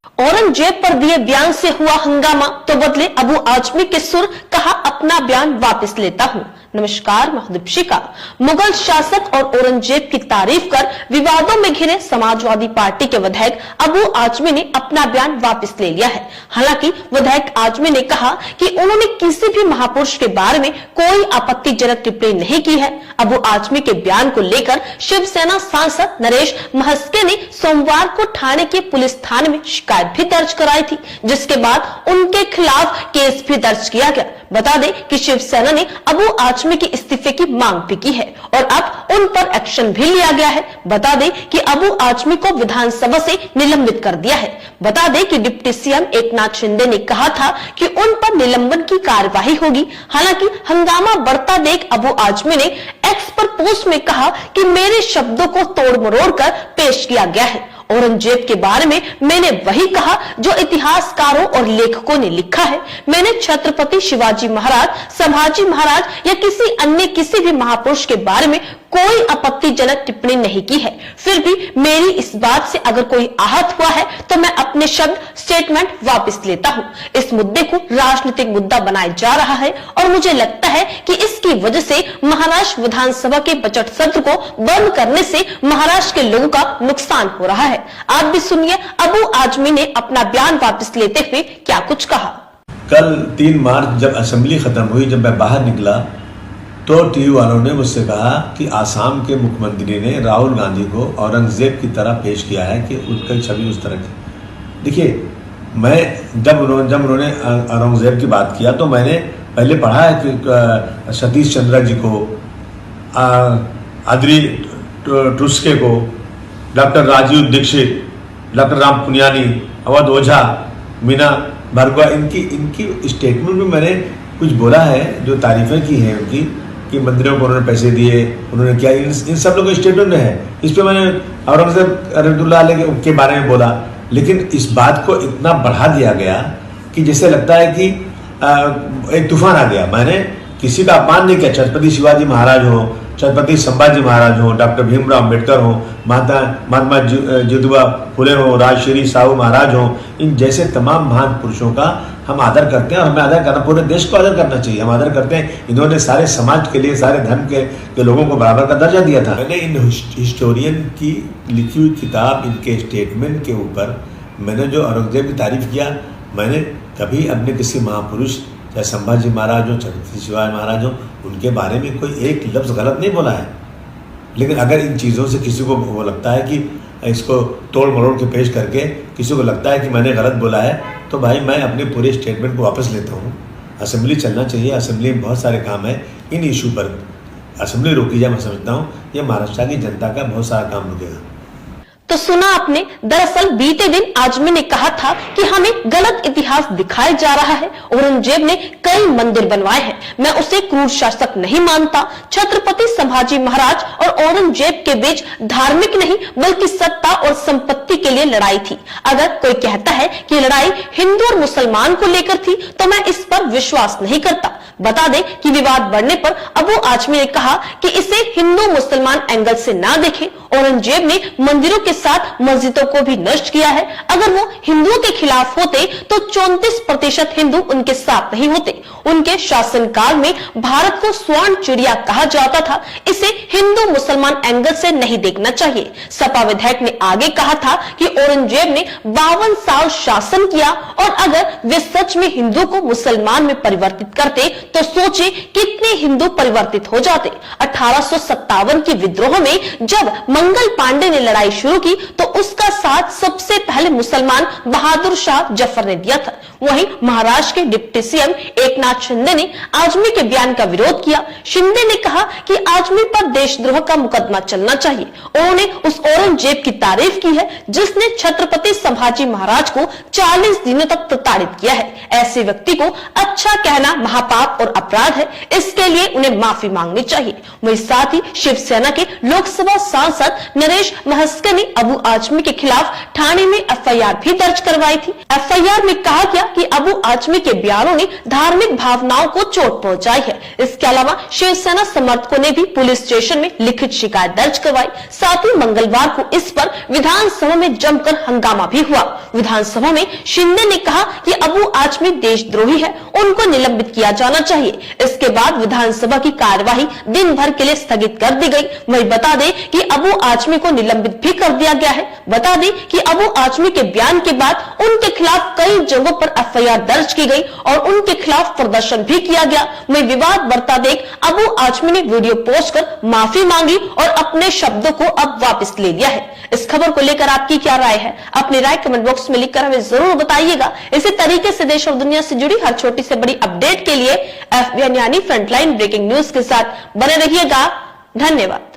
औरंगजेब पर दिए बयान से हुआ हंगामा तो बदले अबू आजमी के सुर, कहा अपना बयान वापस लेता हूं। नमस्कार, मैं दीपिका। मुगल शासक और औरंगजेब की तारीफ कर विवादों में घिरे समाजवादी पार्टी के विधायक अबू आजमी ने अपना बयान वापस ले लिया है। हालांकि विधायक आजमी ने कहा कि उन्होंने किसी भी महापुरुष के बारे में कोई आपत्तिजनक टिप्पणी नहीं की है। अबू आजमी के बयान को लेकर शिवसेना सांसद नरेश महस्के ने सोमवार को ठाणे के पुलिस थाने में शिकायत भी दर्ज कराई थी, जिसके बाद उनके खिलाफ केस भी दर्ज किया गया। बता दें कि शिवसेना ने अबू आजमी के इस्तीफे की मांग भी की है और अब उन पर एक्शन भी लिया गया है। बता दें कि अबू आजमी को विधानसभा से निलंबित कर दिया है। बता दें कि डिप्टी सीएम एकनाथ शिंदे ने कहा था कि उन पर निलंबन की कार्यवाही होगी। हालांकि हंगामा बढ़ता देख अबू आजमी ने एक्स पर पोस्ट में कहा कि मेरे शब्दों को तोड़ मरोड़ कर पेश किया गया है। औरंगजेब के बारे में मैंने वही कहा जो इतिहासकारों और लेखकों ने लिखा है। मैंने छत्रपति शिवाजी महाराज, संभाजी महाराज या किसी भी महापुरुष के बारे में कोई आपत्तिजनक टिप्पणी नहीं की है। फिर भी मेरी इस बात से अगर कोई आहत हुआ है तो मैं अपने शब्द स्टेटमेंट वापस लेता हूं। इस मुद्दे को राजनीतिक मुद्दा बनाया जा रहा है और मुझे लगता है कि इसकी वजह से महाराष्ट्र विधानसभा के बजट सत्र को बंद करने से महाराष्ट्र के लोगों का नुकसान हो रहा है। आप भी सुनिए अबू आजमी ने अपना बयान वापस लेते हुए क्या कुछ कहा। कल 3 मार्च जब असेंबली खत्म हुई, जब मैं बाहर निकला तो टीवी वालों ने मुझसे कहा कि आसाम के मुख्यमंत्री ने राहुल गांधी को औरंगजेब की तरह पेश किया है कि उनकी छवि उस तरह की। देखिए, मैं जब उन्होंने औरंगजेब की बात किया तो मैंने पहले पढ़ा है कि सतीश चंद्र जी को, आदरी टुस्के को, डॉक्टर राजीव दीक्षित, डॉक्टर राम पुनियानी, अवध ओझा, मीना भार्गवा, इनकी स्टेटमेंट में मैंने कुछ बोला है, जो तारीफें की हैं उनकी, कि मंदिरों को उन्होंने पैसे दिए, उन्होंने क्या, इन सब लोगों के स्टेटमेंट में है। इस पे मैंने औरंगजेब रहमतुल्लाह अलैह के बारे में बोला, लेकिन इस बात को इतना बढ़ा दिया गया कि जैसे लगता है कि एक तूफान आ गया। मैंने किसी का अपमान नहीं किया। छत्रपति शिवाजी महाराज हो, छत्रपति संभाजी महाराज हो, डॉक्टर भीमराव अम्बेडकर हो, महात्मा ज्योतिबा फुले हो, राजश्री साहू महाराज हो, इन जैसे तमाम महान पुरुषों का हम आदर करते हैं और हमें आदर करना, पूरे देश को आदर करना चाहिए। हम आदर करते हैं। इन्होंने सारे समाज के लिए, सारे धर्म के लोगों को बराबर का दर्जा दिया था। मैंने इन हिस्टोरियन की लिखी हुई किताब, इनके स्टेटमेंट के ऊपर मैंने जो औरंगजेब की तारीफ किया, मैंने कभी अपने किसी महापुरुष, चाहे संभाजी महाराज हो, छत्रपति शिवाजी महाराज हो, उनके बारे में कोई एक लफ्ज़ गलत नहीं बोला है। लेकिन अगर इन चीज़ों से किसी को वो लगता है कि इसको तोड़ मरोड़ के पेश करके किसी को लगता है कि मैंने गलत बोला है, तो भाई मैं अपने पूरे स्टेटमेंट को वापस लेता हूँ। असेंबली चलना चाहिए, असेंबली में बहुत सारे काम है। इन इशू पर असेंबली रोकी जाए, मैं समझता हूँ ये महाराष्ट्र की जनता का बहुत सारा काम रुकेगा। तो सुना आपने। दरअसल बीते दिन आजमी ने कहा था कि हमें गलत इतिहास दिखाया जा रहा है। औरंगजेब ने कई मंदिर बनवाए हैं, मैं उसे क्रूर शासक नहीं मानता। छत्रपति संभाजी महाराज और औरंगजेब के बीच धार्मिक नहीं बल्कि सत्ता और संपत्ति के लिए लड़ाई थी। अगर कोई कहता है कि लड़ाई हिंदू और मुसलमान को लेकर थी तो मैं इस पर विश्वास नहीं करता। बता दें कि विवाद बढ़ने पर अबू आजमी ने कहा कि इसे हिंदू मुसलमान एंगल से ना देखें। औरंगजेब ने मंदिरों के साथ मस्जिदों को भी नष्ट किया है। अगर वो हिंदुओं के खिलाफ होते तो 34% हिंदू उनके साथ नहीं होते। उनके शासनकाल में भारत को स्वर्ण चिड़िया कहा जाता था। इसे हिंदू मुसलमान एंगल से नहीं देखना चाहिए। सपा विधायक ने आगे कहा था कि औरंगजेब ने 52 साल शासन किया और अगर वे सच में हिंदू को मुसलमान में परिवर्तित करते तो सोचे कितने हिंदू परिवर्तित हो जाते। 1857 के विद्रोह में जब मंगल पांडे ने लड़ाई शुरू की तो उसका साथ सबसे पहले मुसलमान बहादुर शाह जफर ने दिया था। वहीं महाराष्ट्र के डिप्टी सीएम एकनाथ शिंदे ने आजमी के बयान का विरोध किया। शिंदे ने कहा कि आजमी पर देशद्रोह का मुकदमा चलना चाहिए। उन्होंने उस औरंगजेब की तारीफ की है जिसने छत्रपति संभाजी महाराज को 40 दिनों तक प्रताड़ित किया है। ऐसे व्यक्ति को अच्छा कहना महापाप और अपराध है, इसके लिए उन्हें माफी मांगनी चाहिए। वहीं साथ ही शिवसेना के लोकसभा सांसद नरेश महस्के ने अबू आजमी के खिलाफ ठाणे में एफआईआर भी दर्ज करवाई थी। एफआईआर में कहा गया कि अबू आजमी के बयानों ने धार्मिक भावनाओं को चोट पहुंचाई है। इसके अलावा शिवसेना समर्थकों ने भी पुलिस स्टेशन में लिखित शिकायत दर्ज करवाई। साथ ही मंगलवार को इस पर विधानसभा में जमकर हंगामा भी हुआ। विधानसभा में शिंदे ने कहा कि अबू आजमी देशद्रोही है, उनको निलंबित किया जाना चाहिए। इसके बाद विधानसभा की कार्यवाही दिन भर के लिए स्थगित कर दी गई। वहीं बता दें कि अबू आजमी को निलंबित भी कर दिया गया है। बता दें कि अबू आजमी के बयान के बाद उनके खिलाफ कई जगहों पर एफआईआर दर्ज की गई और उनके खिलाफ प्रदर्शन भी किया गया। वहीं विवाद बढ़ता देख अबू आजमी ने वीडियो पोस्ट कर माफी मांगी और अपने शब्दों को अब वापस ले लिया है। इस खबर को लेकर आपकी क्या राय है? अपनी राय कमेंट बॉक्स में लिखकर हमें जरूर बताइएगा। इसी तरीके से देश और दुनिया से जुड़ी हर छोटी से बड़ी अपडेट के लिए FBN यानी फ्रंटलाइन ब्रेकिंग न्यूज के साथ बने रहिएगा। धन्यवाद।